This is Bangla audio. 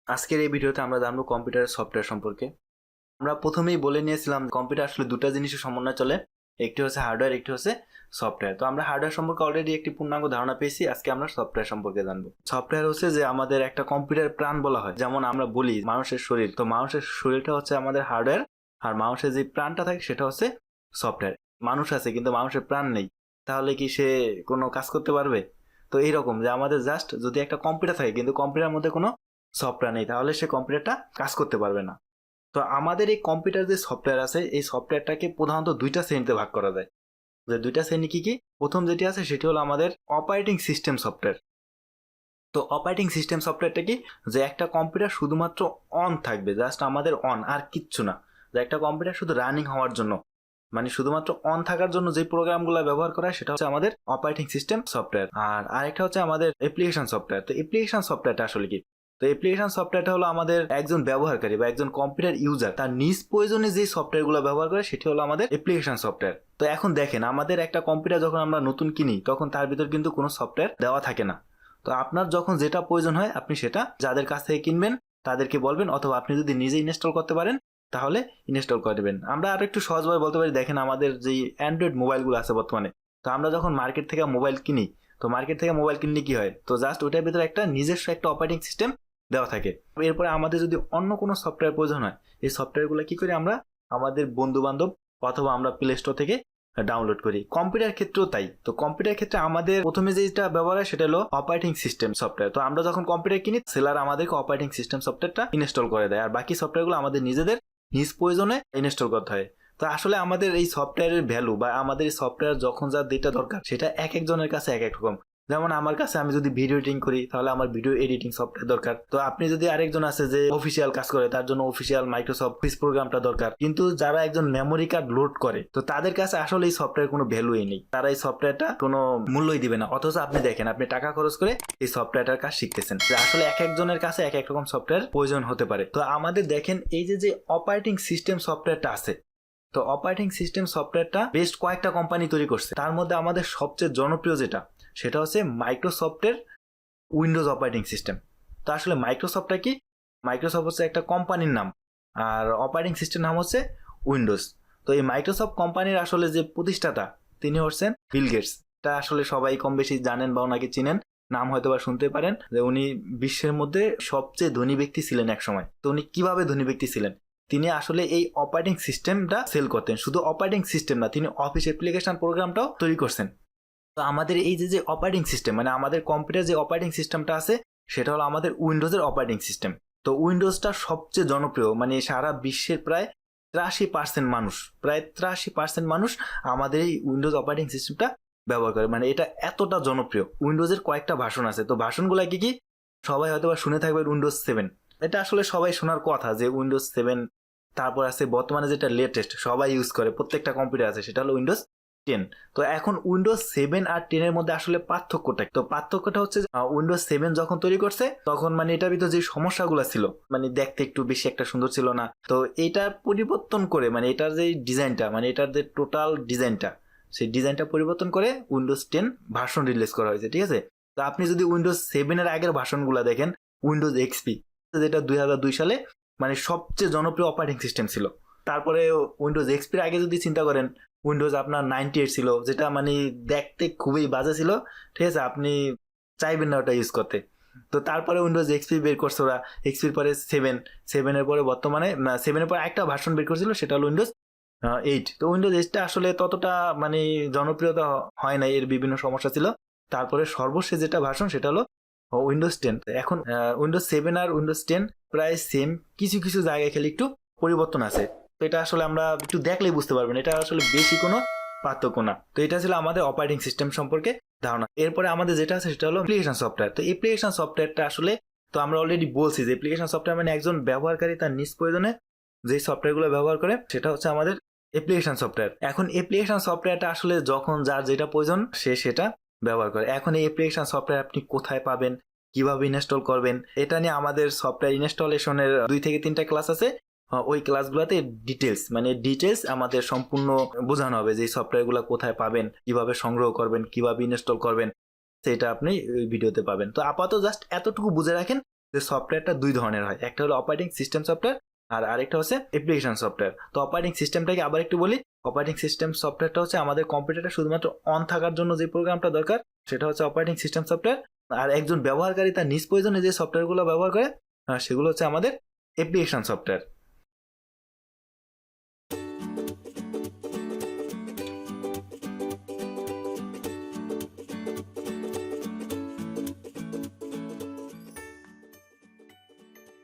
আজকের এই ভিডিওতে আমরা জানবো কম্পিউটারের সফটওয়্যার সম্পর্কে। আমরা প্রথমেই বলে নিয়েছিলাম কম্পিউটার আসলে দুটো জিনিসের সমন্বয়ে চলে, একটি হচ্ছে হার্ডওয়্যার, একটি হচ্ছে সফটওয়্যার। তো আমরা হার্ডওয়্যার সম্পর্কে অলরেডি একটি পূর্ণাঙ্গ ধারণা পেয়েছি, আজকে আমরা সফটওয়্যার সম্পর্কে জানবো। সফটওয়্যার হচ্ছে যে আমাদের একটা কম্পিউটার প্রাণ বলা হয়, যেমন আমরা বলি মানুষের শরীর, তো মানুষের শরীরটা হচ্ছে আমাদের হার্ডওয়্যার, আর মানুষের যে প্রাণটা থাকে সেটা হচ্ছে সফটওয়্যার। মানুষ আছে কিন্তু মানুষের প্রাণ নেই, তাহলে কি সে কোনো কাজ করতে পারবে? তো এইরকম যে আমাদের জাস্ট যদি একটা কম্পিউটার থাকে কিন্তু কম্পিউটারের মধ্যে কোনো সফটওয়্যার নেই, তাহলে সে কম্পিউটারটা কাজ করতে পারবে না। তো আমাদের এই কম্পিউটার যে সফটওয়্যার আছে, এই সফটওয়্যারটাকে প্রধানত দুইটা শ্রেণীতে ভাগ করা যায়। যে দুইটা শ্রেণী কি কি? প্রথম যেটি আছে সেটি হলো আমাদের অপারেটিং সিস্টেম সফটওয়্যার। তো অপারেটিং সিস্টেম সফটওয়্যারটা কি? যে একটা কম্পিউটার শুধুমাত্র অন থাকবে, জাস্ট আমাদের অন, আর কিচ্ছু না। যে একটা কম্পিউটার শুধু রানিং হওয়ার জন্য, মানে শুধুমাত্র অন থাকার জন্য যে প্রোগ্রামগুলো ব্যবহার করা হয় সেটা হচ্ছে আমাদের অপারেটিং সিস্টেম সফটওয়্যার। আর আরেকটা হচ্ছে আমাদের অ্যাপ্লিকেশন সফটওয়্যার। তো অ্যাপ্লিকেশন সফটওয়্যারটা আসলে কি? তো অ্যাপ্লিকেশন সফটওয়্যারটা হলো আমাদের একজন ব্যবহারকারী বা একজন কম্পিউটার ইউজার তার নিজ প্রয়োজনে যে সফটওয়্যারগুলো ব্যবহার করে সেটি হলো আমাদের অ্যাপ্লিকেশন সফটওয়্যার। তো এখন দেখেন, আমাদের একটা কম্পিউটার যখন আমরা নতুন কিনি তখন তার ভিতর কিন্তু কোনো সফটওয়্যার দেওয়া থাকে না। তো আপনার যখন যেটা প্রয়োজন হয় আপনি সেটা যাদের কাছ থেকে কিনবেন তাদেরকে বলবেন, অথবা আপনি যদি নিজে ইনস্টল করতে পারেন তাহলে ইনস্টল করে দেবেন। আমরা আরো একটু সহজভাবে বলতে পারি, দেখেন আমাদের যে অ্যান্ড্রয়েড মোবাইলগুলো আছে বর্তমানে, তো আমরা যখন মার্কেট থেকে মোবাইল কিনি, তো মার্কেট থেকে মোবাইল কিনলে কি হয়? তো জাস্ট ওইটার ভিতরে একটা নিজস্ব একটা অপারেটিং সিস্টেম দেওয়া থাকে। এরপরে আমাদের যদি অন্য কোনো সফটওয়্যার প্রয়োজন হয়, এই সফটওয়্যারগুলো কি করি আমরা? আমাদের বন্ধু বান্ধব অথবা আমরা প্লে স্টোর থেকে ডাউনলোড করি। কম্পিউটার ক্ষেত্রেও তাই। তো কম্পিউটার ক্ষেত্রে আমাদের প্রথমে যেটা ব্যবহার হয় সেটা হলো অপারেটিং সিস্টেম সফটওয়্যার। তো আমরা যখন কম্পিউটার কিনি, সেলার আমাদেরকে অপারেটিং সিস্টেম সফটওয়্যারটা ইনস্টল করে দেয়, আর বাকি সফটওয়্যারগুলো আমাদের নিজেদের নিজ প্রয়োজনে ইনস্টল করতে হয়। তো আসলে আমাদের এই সফটওয়্যারের ভ্যালু বা আমাদের এই সফটওয়্যার যখন যা যেটা দরকার সেটা এক একজনের কাছে এক এক রকম। যেমন আমার কাছে, আমি যদি ভিডিও এডিটিং করি তাহলে আমার ভিডিও এডিটিং সফটওয়্যার দরকার। তো আপনি যদি আরেকজন আছে যে অফিসিয়াল কাজ করে, তার জন্য অফিসিয়াল মাইক্রোসফট অফিস প্রোগ্রামটা দরকার। কিন্তু যারা একজন মেমোরি কার্ড লোড করে, তো তাদের কাছে আসলে এই সফটওয়্যার কোনো ভ্যালুই নেই, তারা এই সফটওয়্যারটা কোনো মূল্যই দিবে না। অথচ আপনি দেখেন, আপনি টাকা খরচ করে এই সফটওয়্যারটার কাজ শিখতেছেন, যে আসলে এক একজনের কাছে এক এক রকম সফটওয়্যার প্রয়োজন হতে পারে। তো আমাদের দেখেন এই যে অপারেটিং সিস্টেম সফটওয়্যারটা আছে, তো অপারেটিং সিস্টেম সফটওয়্যারটা বেশ কয়েকটা কোম্পানি তৈরি করছে। তার মধ্যে আমাদের সবচেয়ে জনপ্রিয় যেটা, সেটা হচ্ছে মাইক্রোসফটের উইন্ডোজ অপারেটিং সিস্টেম। তো আসলে মাইক্রোসফটটা কি? মাইক্রোসফট হচ্ছে একটা কোম্পানির নাম, আর অপারেটিং সিস্টেম নাম হচ্ছে উইন্ডোজ। তো এই মাইক্রোসফট কোম্পানির আসলে যে প্রতিষ্ঠাতা, তিনি হচ্ছেন বিল গেটস। এটা আসলে সবাই কম বেশি জানেন বা ওনাকে চিনেন, নাম হয়তো বা শুনতে পারেন, যে উনি বিশ্বের মধ্যে সবচেয়ে ধনী ব্যক্তি ছিলেন এক সময়। তো উনি কিভাবে ধনী ব্যক্তি ছিলেন? তিনি আসলে এই অপারেটিং সিস্টেমটা সেল করতেন। শুধু অপারেটিং সিস্টেম না, তিনি অফিস অ্যাপ্লিকেশন প্রোগ্রামটাও তৈরি করছেন। তো আমাদের এই যে অপারেটিং সিস্টেম, মানে আমাদের কম্পিউটার যে অপারেটিং সিস্টেমটা আছে সেটা হলো আমাদের উইন্ডোজের অপারেটিং সিস্টেম। তো উইন্ডোজটা সবচেয়ে জনপ্রিয়, মানে সারা বিশ্বের প্রায় 83% মানুষ, প্রায় 83% মানুষ আমাদের এই উইন্ডোজ অপারেটিং সিস্টেমটা ব্যবহার করে। মানে এটা এতটা জনপ্রিয়। উইন্ডোজের কয়েকটা ভার্সন আছে, তো ভার্সনগুলো কি কি সবাই হয়তো বা শুনে থাকবে। উইন্ডোজ 7, এটা আসলে সবাই শোনার কথা যে উইন্ডোজ 7। তারপর আছে বর্তমানে যেটা লেটেস্ট সবাই ইউজ করে, প্রত্যেকটা কম্পিউটার আছে, সেটা হলো উইন্ডোজ 10। তো এখন উইন্ডোজ 7 আর 10 এর মধ্যে আসলে পার্থক্যটা, তো পার্থক্যটা হচ্ছে উইন্ডোজ 7 যখন তৈরি করছে তখন মানে এটার ভিতর যে সমস্যাগুলো ছিল, মানে দেখতে একটু বেশি একটা সুন্দর ছিল না। তো এটা পরিবর্তন করে, মানে এটার যে ডিজাইনটা, মানে এটার যে টোটাল ডিজাইনটা, সেই ডিজাইনটা পরিবর্তন করে উইন্ডোজ 10 ভার্সন রিলিজ করা হয়েছে, ঠিক আছে? তো আপনি যদি উইন্ডোজ 7 এর আগের ভার্সনগুলো দেখেন, উইন্ডোজ এক্সপি, যেটা 2002 সালে মানে সবচেয়ে জনপ্রিয় অপারেটিং সিস্টেম ছিল। তারপরে উইন্ডোজ এক্সপির আগে যদি চিন্তা করেন, উইন্ডোজ আপনার 98 ছিল, যেটা মানে দেখতে খুবই বাজে ছিল, ঠিক আছে? আপনি চাইবেন না ওটা ইউজ করতে। তো তারপরে উইন্ডোজ এক্সপি বের করছে ওরা, এক্সপির পরে 7 এর পরে বর্তমানে 7 এর পরে একটা ভার্সন বের করছিল, সেটা হলো উইন্ডোজ 8। তো উইন্ডোজ 8টা আসলে ততটা মানে জনপ্রিয়তা হয় না, এর বিভিন্ন সমস্যা ছিল। তারপরে সর্বশেষ যেটা ভার্সন সেটা হলো উইন্ডোজ 10। এখন উইন্ডোজ 7 আর উইন্ডোজ 10 প্রায় সেম, কিছু কিছু জায়গায় খালি একটু পরিবর্তন আছে। তো এটা আসলে আমরা একটু দেখলেই বুঝতে পারবেন, এটা আসলে বেশি কোনো পার্থক্য না। তো এটা ছিল আমাদের অপারেটিং সিস্টেম সম্পর্কে ধারণা। এরপরে আমাদের যেটা আছে সেটা হলো অ্যাপ্লিকেশন সফটওয়্যার। তো অ্যাপ্লিকেশন সফটওয়্যারটা আসলে, তো আমরা অলরেডি বলছি যে অ্যাপ্লিকেশন সফটওয়্যার মানে একজন ব্যবহারকারী তার নিজ প্রয়োজনে যে সফটওয়্যারগুলো ব্যবহার করে সেটা হচ্ছে আমাদের অ্যাপ্লিকেশন সফটওয়্যার। এখন অ্যাপ্লিকেশন সফটওয়্যারটা আসলে যখন যার যেটা প্রয়োজন সে সেটা ব্যবহার করে। এখন এই অ্যাপ্লিকেশন সফটওয়্যার আপনি কোথায় পাবেন, কিভাবে ইনস্টল করবেন, এটা নিয়ে আমাদের সফটওয়্যার ইনস্টলেশনের 2 থেকে 3টা ক্লাস আছে। ওই ক্লাসগুলোতে ডিটেলস আমাদের সম্পূর্ণ বোঝানো হবে যে সফটওয়্যারগুলো কোথায় পাবেন, কিভাবে সংগ্রহ করবেন, কিভাবে ইনস্টল করবেন, সেটা আপনি ওই ভিডিওতে পাবেন। তো আপাতত জাস্ট এতটুকু বুঝে রাখেন যে সফটওয়্যারটা দুই ধরনের হয়, একটা হলো অপারেটিং সিস্টেম সফটওয়্যার আর আরেকটা হচ্ছে অ্যাপ্লিকেশন সফটওয়্যার। তো অপারেটিং সিস্টেমটাকে আবার একটু বলি। অপারেটিং সিস্টেম সফটওয়্যারটা হচ্ছে আমাদের কম্পিউটারটা শুধুমাত্র অন থাকার জন্য যে প্রোগ্রামটা দরকার সেটা হচ্ছে অপারেটিং সিস্টেম সফটওয়্যার। আর একজন ব্যবহারকারী তার নিজ প্রয়োজনে যে সফটওয়্যারগুলো ব্যবহার করে সেগুলো হচ্ছে আমাদের অ্যাপ্লিকেশন সফটওয়্যার।